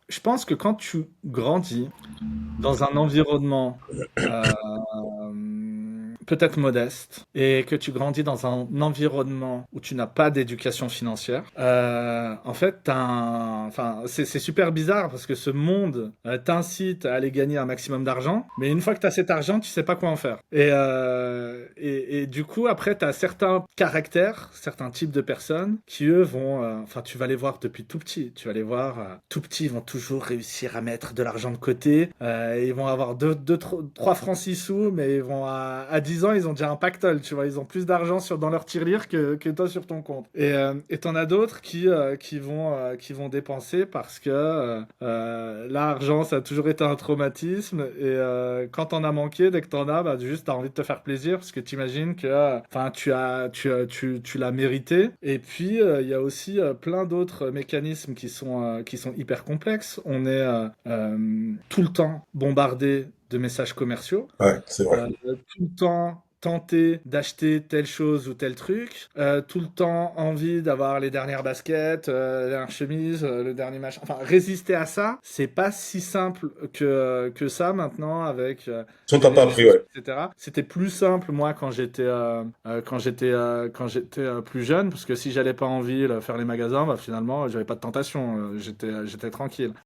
Je pense que quand tu grandis dans un environnement peut-être modeste et que tu grandis dans un environnement où tu n'as pas d'éducation financière, en fait, enfin, c'est super bizarre parce que ce monde t'incite à aller gagner un maximum d'argent, mais une fois que tu as cet argent, tu sais pas quoi en faire. Et du coup, après, tu as certains caractères, certains types de personnes qui, eux, vont... Enfin, tu vas les voir depuis tout petit. Tu vas les voir tout petits, ils vont toujours réussir à mettre de l'argent de côté. Ils vont avoir 3 francs 6 sous, mais ils vont à 10 ans, ils ont déjà un pactole, tu vois. Ils ont plus d'argent dans leur tirelire que toi sur ton compte. Et t'en as d'autres qui vont dépenser parce que l'argent, ça a toujours été un traumatisme. Et quand t'en as manqué, dès que t'en as, bah, juste t'as envie de te faire plaisir parce que t'imagines que enfin, tu l'as mérité. Et puis, il y a aussi plein d'autres mécanismes qui sont hyper complexes. On est tout le temps bombardé de messages commerciaux, Ouais, c'est vrai. tout le temps tenter d'acheter telle chose ou tel truc, tout le temps envie d'avoir les dernières baskets, les dernières chemises, le dernier machin. Enfin, résister à ça, c'est pas si simple que ça maintenant avec Si on les t'a pas réseaux appris, sociaux, ouais. etc. C'était plus simple moi quand j'étais plus jeune, parce que si j'allais pas en ville faire les magasins, bah, finalement j'avais pas de tentation, j'étais tranquille.